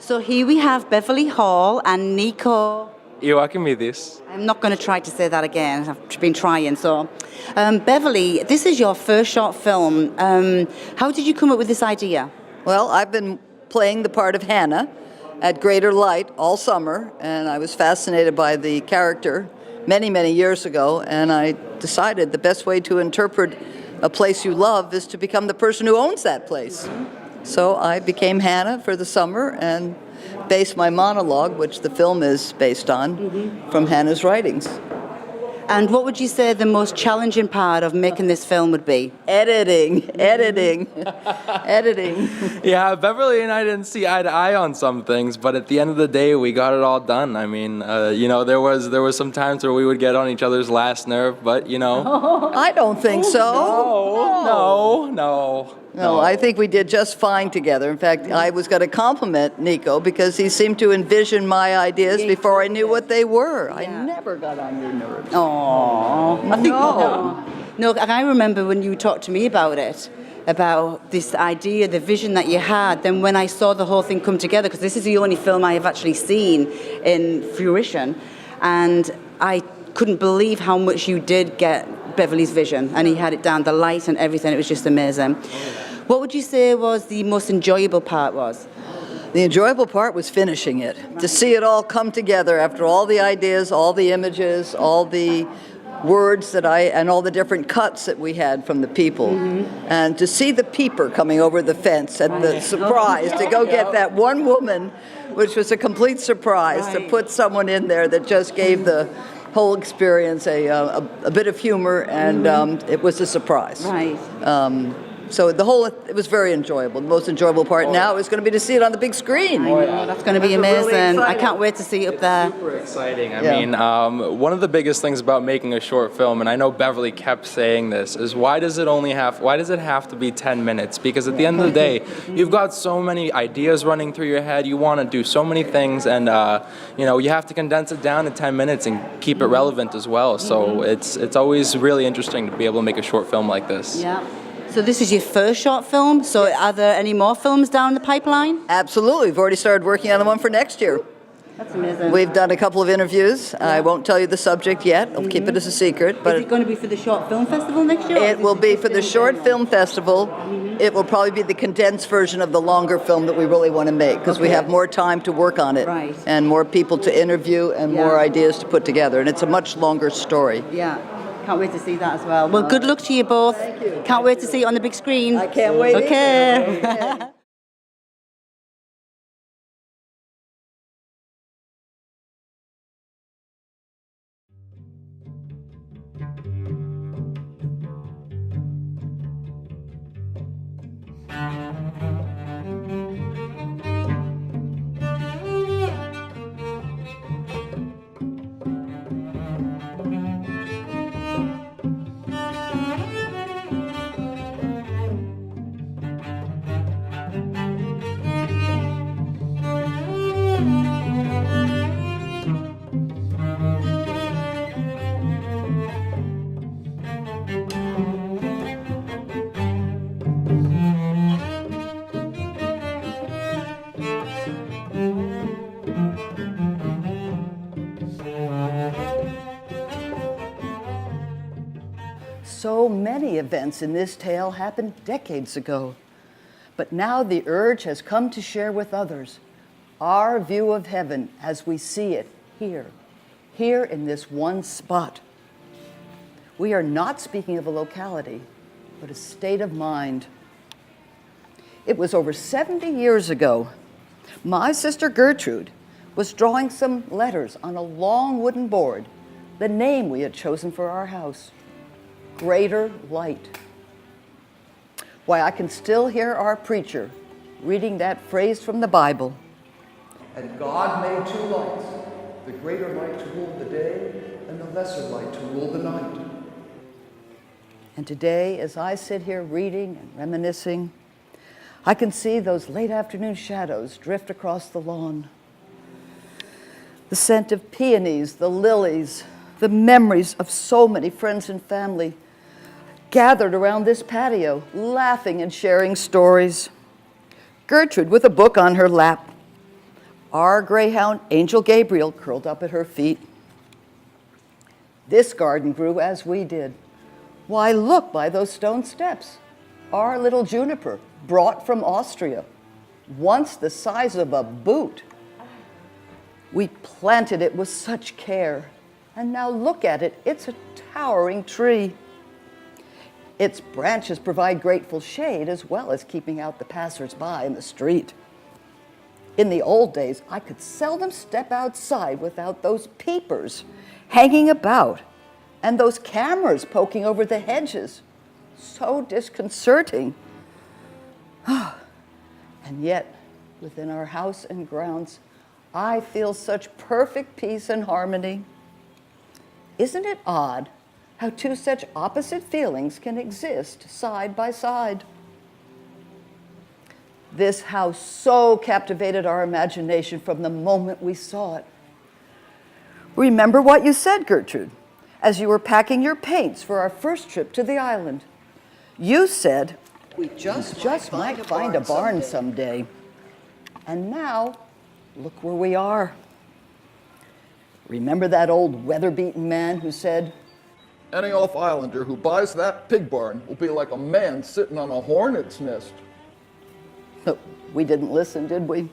So here we have Beverly Hall and Nico. I'm not going to try to say that again. I've been trying. So, Beverly, this is your first short film. How did you come up with this idea? Well, I've been playing the part of Hanna at Greater Light all summer, and I was fascinated by the character many, many years ago, and I decided the best way to interpret a place you love is to become the person who owns that place. So I became Hanna for the summer and based my monologue, which the film is based on, from Hanna's writings. And what would you say the most challenging part of making this film would be? Editing. Yeah, Beverly and I didn't see eye to eye on some things, but at the end of the day, we got it all done. I mean, there was some times where we would get on each other's last nerve, but I don't think so. No, I think we did just fine together. In fact, I was going to compliment Nico because he seemed to envision my ideas before I knew what they were. Yeah. I never got on your nerves. Oh, no. And I remember when you talked to me about it, about this idea, the vision that you had. Then when I saw the whole thing come together, because this is the only film I have actually seen in fruition, and I couldn't believe how much you did get Beverly's vision, and he had it down, the light and everything. It was just amazing. What would you say was the most enjoyable part was? The enjoyable part was finishing it, to see it all come together after all the ideas, all the images, all the words and all the different cuts that we had from the people, and to see the peeper coming over the fence and the surprise to go get that one woman, which was a complete surprise, to put someone in there that just gave the whole experience a bit of humor, and it was a surprise. Right. So it was very enjoyable. The most enjoyable part now is going to be to see it on the big screen. That's going to be amazing. Really I can't wait to see it up there. Super exciting. I mean, one of the biggest things about making a short film, and I know Beverly kept saying this, is why does it have to be 10 minutes? Because at the end of the day, you've got so many ideas running through your head. You want to do so many things, and you have to condense it down to 10 minutes and keep it relevant as well. So it's always really interesting to be able to make a short film like this. Yeah. So this is your first short film, so are there any more films down the pipeline? Absolutely. We've already started working on the one for next year. That's amazing. We've done a couple of interviews. I won't tell you the subject yet. I'll keep it as a secret. But is it going to be for the Short Film Festival next year? It will be for the Short Film Festival. It will probably be the condensed version of the longer film that we really want to make, because we have more time to work on it, and more people to interview and more ideas to put together. And it's a much longer story. Yeah. Can't wait to see that as well. Well, good luck to you both. Thank you. Can't wait to see it on the big screen. I can't wait. Okay. So many events in this tale happened decades ago, but now the urge has come to share with others our view of heaven as we see it here in this one spot. We are not speaking of a locality, but a state of mind. It was over 70 years ago. My sister Gertrude was drawing some letters on a long wooden board, the name we had chosen for our house. Greater Light. Why, I can still hear our preacher reading that phrase from the Bible. And God made two lights, the greater light to rule the day and the lesser light to rule the night. And today, as I sit here reading and reminiscing, I can see those late afternoon shadows drift across the lawn. The scent of peonies, the lilies, the memories of so many friends and family gathered around this patio, laughing and sharing stories. Gertrude with a book on her lap, Our greyhound, Angel Gabriel, curled up at her feet. This garden grew as we did. Why, look by those stone steps. Our little juniper, brought from Austria, once the size of a boot. We planted it with such care, and now look at it, it's a towering tree. Its branches provide grateful shade as well as keeping out the passers-by in the street. In the old days, I could seldom step outside without those peepers hanging about and those cameras poking over the hedges. So disconcerting. And yet, within our house and grounds, I feel such perfect peace and harmony. Isn't it odd how two such opposite feelings can exist side by side? This house so captivated our imagination from the moment we saw it. Remember what you said, Gertrude, as you were packing your paints for our first trip to the island. You said, we just might find a barn someday. And now, look where we are. Remember that old weather-beaten man who said, Any off-islander who buys that pig barn will be like a man sitting on a hornet's nest. Oh, we didn't listen, did we?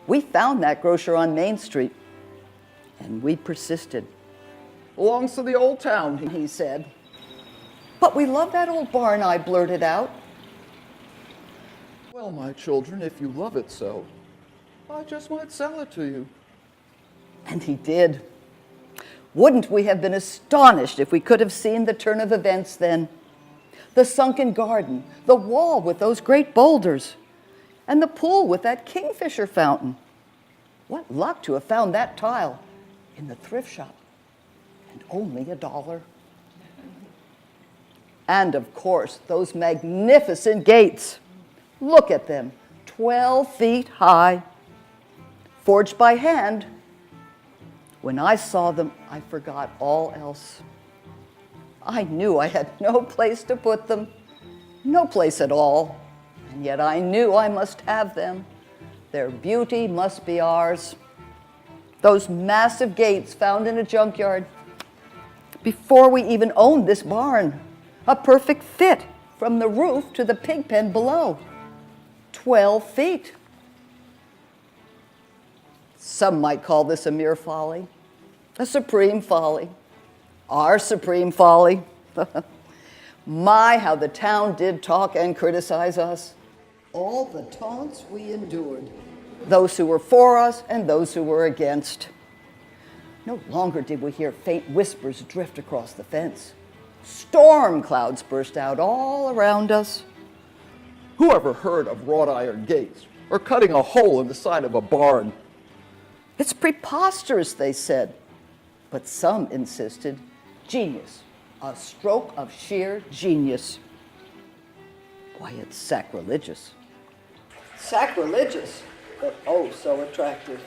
We found that grocer on Main Street, and we persisted. Belongs to the old town, He said. But we love that old barn, I blurted out. Well, my children, if you love it so, I just might sell it to you. And he did. Wouldn't we have been astonished if we could have seen the turn of events then? The sunken garden, the wall with those great boulders, and the pool with that kingfisher fountain. What luck to have found that tile in the thrift shop, and only $1. And of course, those magnificent gates. Look at them, 12 feet high, forged by hand. When I saw them, I forgot all else. I knew I had no place to put them, no place at all, and yet I knew I must have them. Their beauty must be ours. Those massive gates found in a junkyard, before we even owned this barn, a perfect fit from the roof to the pig pen below, 12 feet. Some might call this a mere folly, a supreme folly, our supreme folly. My, how the town did talk and criticize us. All the taunts we endured, those who were for us and those who were against. No longer did we hear faint whispers drift across the fence. Storm clouds burst out all around us. Who ever heard of wrought iron gates or cutting a hole in the side of a barn? It's preposterous, they said. But some insisted, genius, a stroke of sheer genius. Why, it's sacrilegious. Sacrilegious, but oh, so attractive.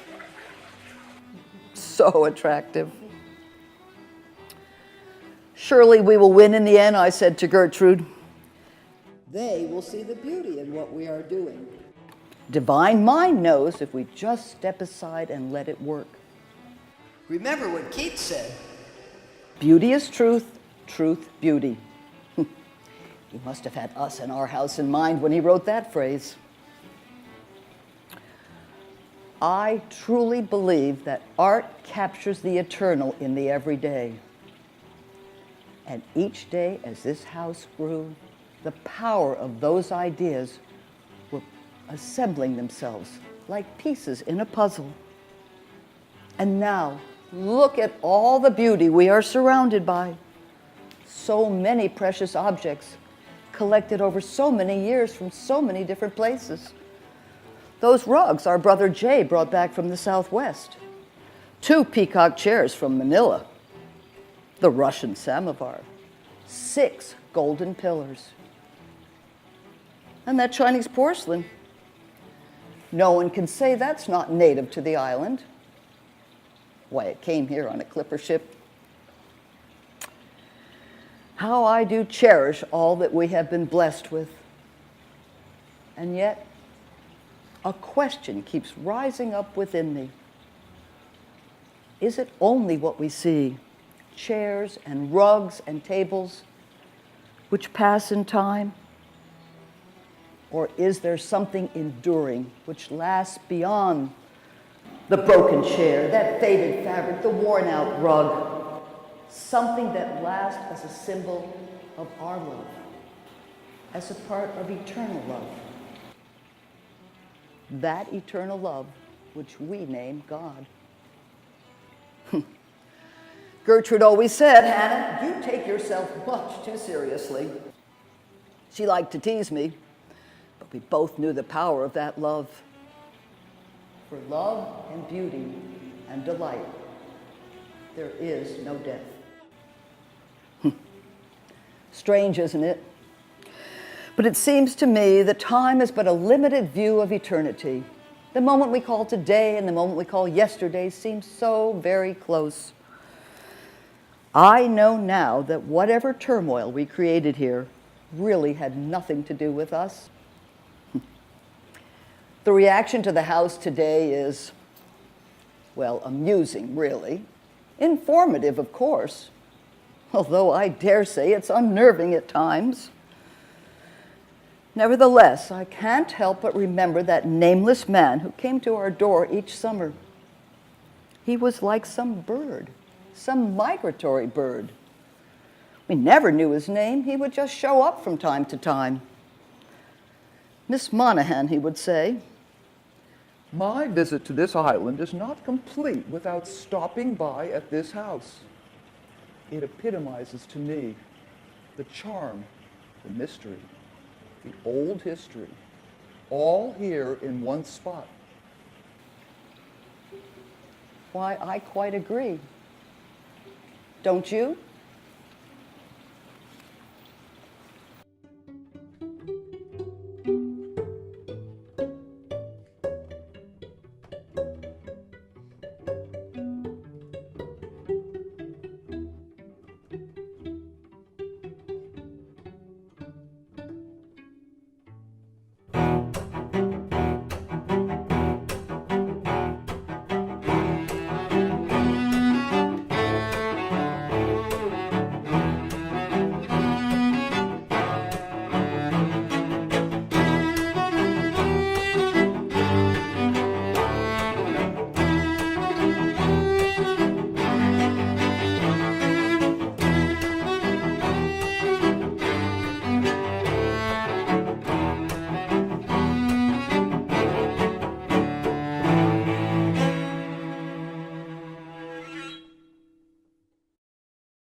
So attractive. Surely we will win in the end, I said to Gertrude. They will see the beauty in what we are doing. Divine mind knows if we just step aside and let it work. Remember what Keats said. Beauty is truth, truth, beauty. He must have had us and our house in mind when he wrote that phrase. I truly believe that art captures the eternal in the everyday. And each day as this house grew, the power of those ideas were assembling themselves like pieces in a puzzle. And now, look at all the beauty we are surrounded by. So many precious objects collected over so many years from so many different places. Those rugs our brother Jay brought back from the Southwest. 2 peacock chairs from Manila. The Russian samovar. 6 golden pillars. And that Chinese porcelain. No one can say that's not native to the island. Why, it came here on a clipper ship. How I do cherish all that we have been blessed with. And yet, a question keeps rising up within me. Is it only what we see, chairs and rugs and tables, which pass in time? Or is there something enduring which lasts beyond the broken chair, that faded fabric, the worn out rug? Something that lasts as a symbol of our love, as a part of eternal love. That eternal love which we name God. Gertrude always said, "Hannah, you take yourself much too seriously." She liked to tease me, but we both knew the power of that love. For love and beauty and delight, there is no death. Strange, isn't it? But it seems to me that time is but a limited view of eternity. The moment we call today and the moment we call yesterday seem so very close. I know now that whatever turmoil we created here really had nothing to do with us. The reaction to the house today is, well, amusing, really. Informative, of course, although I dare say it's unnerving at times. Nevertheless, I can't help but remember that nameless man who came to our door each summer. He was like some bird, some migratory bird. We never knew his name. He would just show up from time to time. "Miss Monaghan," he would say. My visit to this island is not complete without stopping by at this house. It epitomizes to me the charm, the mystery, the old history, all here in one spot. Why, I quite agree. Don't you?